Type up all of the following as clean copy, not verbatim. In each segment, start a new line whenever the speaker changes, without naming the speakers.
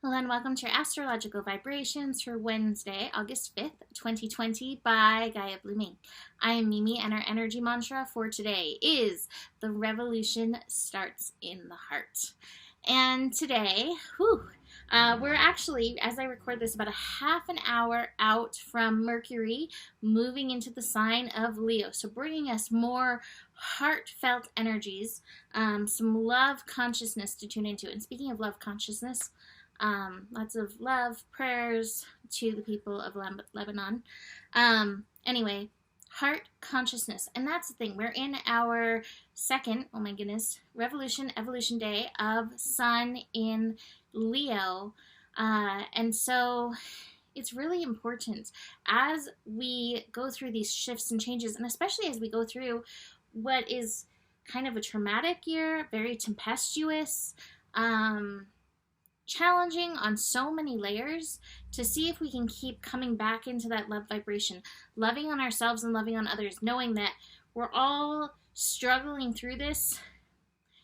Hello and welcome to your astrological vibrations for Wednesday, August 5th, 2020 by Gaia Blooming. I am Mimi and our energy mantra for today is the revolution starts in the heart. And today, we're actually, as I record this, about a half an hour out from Mercury moving into the sign of Leo. So bringing us more heartfelt energies, some love consciousness to tune into. And speaking of love consciousness, lots of love, prayers to the people of Lebanon. Anyway, heart consciousness. And that's the thing. We're in our second, oh my goodness, evolution day of Sun in Leo. And so it's really important as we go through these shifts and changes, and especially as we go through what is kind of a traumatic year, very tempestuous, challenging on so many layers, to see if we can keep coming back into that love vibration, loving on ourselves and loving on others, knowing that we're all struggling through this,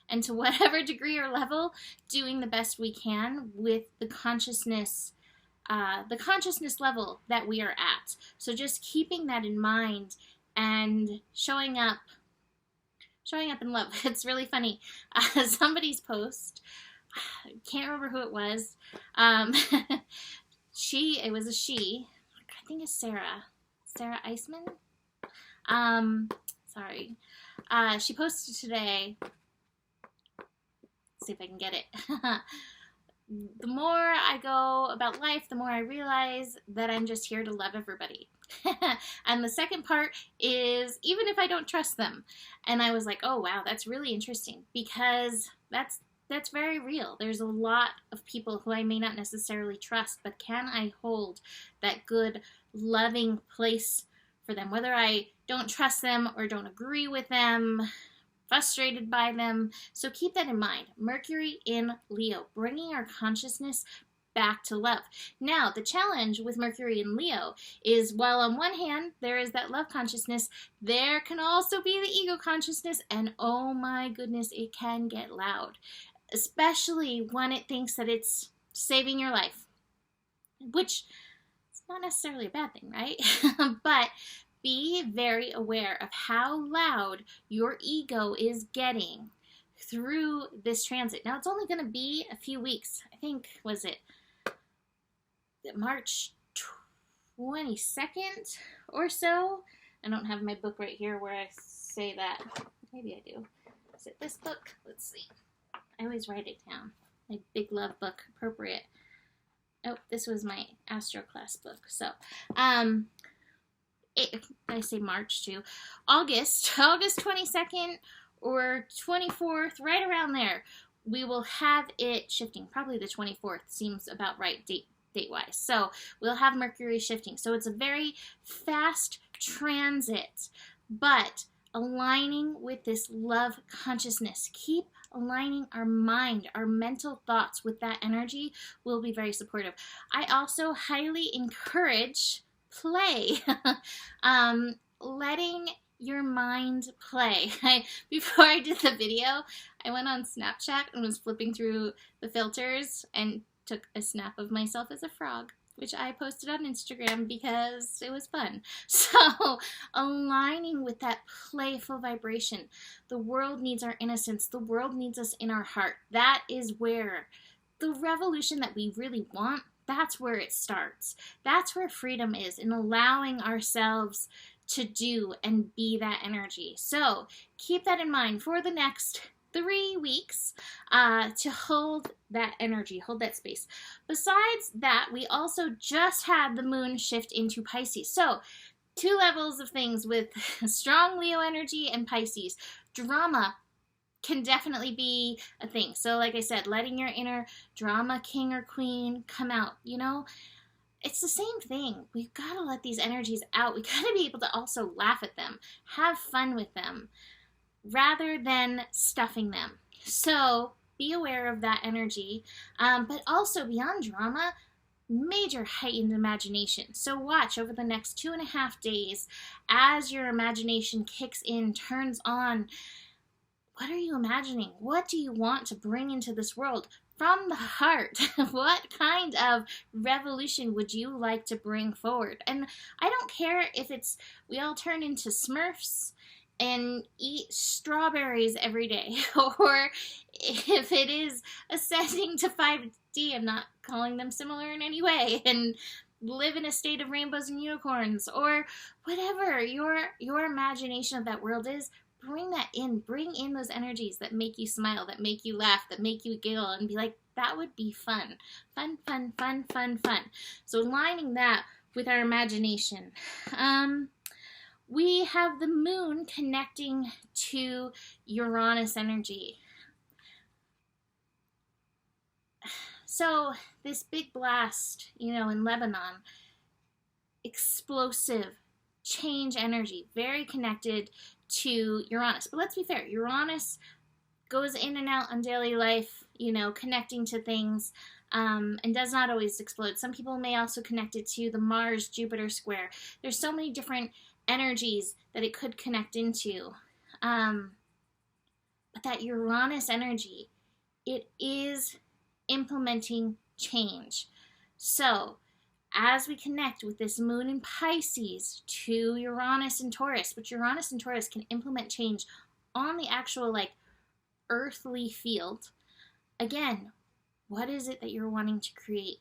and to whatever degree or level, doing the best we can with the consciousness level that we are at. So just keeping that in mind and showing up in love. It's really funny. Somebody's post, I can't remember who it was. It was a she. I think it's Sarah Eisman. Sorry. She posted today. Let's see if I can get it. The more I go about life, the more I realize that I'm just here to love everybody. And the second part is, even if I don't trust them. And I was like, oh wow, that's really interesting, because that's very real. There's a lot of people who I may not necessarily trust, but can I hold that good, loving place for them? Whether I don't trust them or don't agree with them, frustrated by them. So keep that in mind. Mercury in Leo, bringing our consciousness back to love. Now, the challenge with Mercury in Leo is, while on one hand there is that love consciousness, there can also be the ego consciousness, and oh my goodness, it can get loud. Especially when it thinks that it's saving your life, which is not necessarily a bad thing, right? But be very aware of how loud your ego is getting through this transit. Now, it's only going to be a few weeks. I think, was it March 22nd or so? I don't have my book right here where I say that. Maybe I do. Is it this book? Let's see. I always write it down. My big love book, appropriate. Oh, this was my Astro class book. So, I say March too. August 22nd or 24th, right around there, we will have it shifting. Probably the 24th seems about right date-wise. So we'll have Mercury shifting. So it's a very fast transit, but aligning with this love consciousness. Keep aligning our mind, our mental thoughts with that energy will be very supportive. I also highly encourage play. Letting your mind play. Before I did the video, I went on Snapchat and was flipping through the filters and took a snap of myself as a frog, which I posted on Instagram because it was fun. So, aligning with that playful vibration. The world needs our innocence. The world needs us in our heart. That is where the revolution that we really want, that's where it starts. That's where freedom is, in allowing ourselves to do and be that energy. So, keep that in mind for the next 3 weeks, to hold that energy, hold that space. Besides that, we also just had the moon shift into Pisces. So, 2 levels of things with strong Leo energy and Pisces. Drama can definitely be a thing. So, like I said, letting your inner drama king or queen come out, it's the same thing. We've got to let these energies out. We got to be able to also laugh at them, have fun with them, rather than stuffing them. So be aware of that energy, but also beyond drama, major heightened imagination. So watch over the next 2.5 days as your imagination kicks in, turns on. What are you imagining? What do you want to bring into this world? from the heart, what kind of revolution would you like to bring forward? And I don't care if it's we all turn into Smurfs and eat strawberries every day, or if it is ascending to 5D, I'm not calling them similar in any way, and live in a state of rainbows and unicorns, or whatever your imagination of that world is. Bring that in. Bring in those energies that make you smile, that make you laugh, that make you giggle, and be like, that would be fun. Fun, fun, fun, fun, fun. So aligning that with our imagination. We have the moon connecting to Uranus energy. So this big blast, in Lebanon, explosive, change energy, very connected to Uranus. But let's be fair, Uranus goes in and out on daily life, connecting to things, and does not always explode. Some people may also connect it to the Mars-Jupiter square. There's so many different energies that it could connect into. But that Uranus energy, it is implementing change. So as we connect with this moon in Pisces to Uranus and Taurus, which Uranus and Taurus can implement change on the actual earthly field. Again, what is it that you're wanting to create?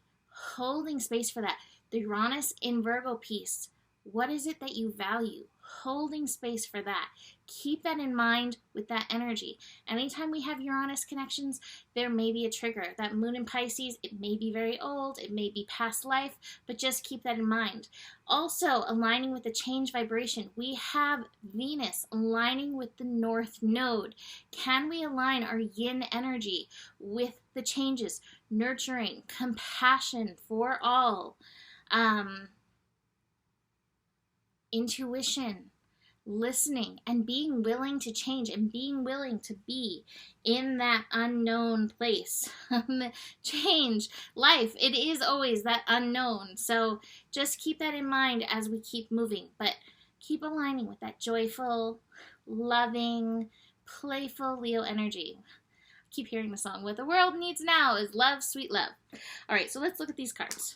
Holding space for that. The Uranus in Virgo piece, what is it that you value? Holding space for that. Keep that in mind with that energy. Anytime we have Uranus connections, there may be a trigger. That moon in Pisces, it may be very old, it may be past life, but just keep that in mind. Also, aligning with the change vibration, we have Venus aligning with the North Node. Can we align our yin energy with the changes? Nurturing, compassion for all, intuition, listening, and being willing to change, and being willing to be in that unknown place. Change, life, it is always that unknown. So just keep that in mind as we keep moving, but keep aligning with that joyful, loving, playful Leo energy. I keep hearing the song, what the world needs now is love, sweet love. All right, so let's look at these cards.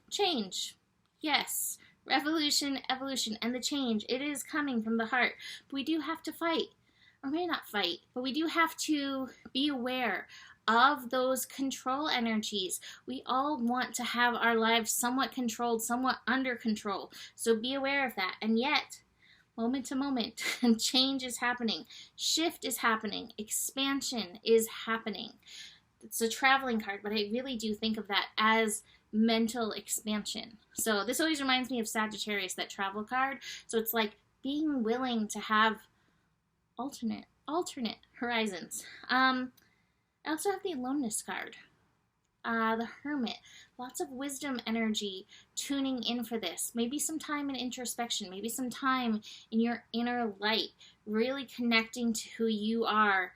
Change, yes. Revolution, evolution, and the change, it is coming from the heart. But we do have to fight, or maybe not fight, but we do have to be aware of those control energies. We all want to have our lives somewhat controlled, somewhat under control. So be aware of that. And yet, moment to moment, change is happening. Shift is happening. Expansion is happening. It's a traveling card, but I really do think of that as mental expansion. So this always reminds me of Sagittarius, that travel card. So it's like being willing to have alternate horizons. I also have the aloneness card, the Hermit. Lots of wisdom energy tuning in for this. Maybe some time in introspection, maybe some time in your inner light, really connecting to who you are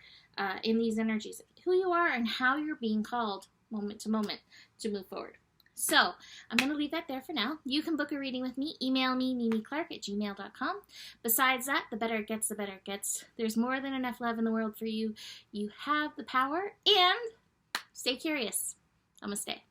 in these energies, who you are and how you're being called moment to moment to move forward. So I'm going to leave that there for now. You can book a reading with me. Email me, mimiclark@gmail.com. Besides that, the better it gets, the better it gets. There's more than enough love in the world for you. You have the power, and stay curious. Namaste.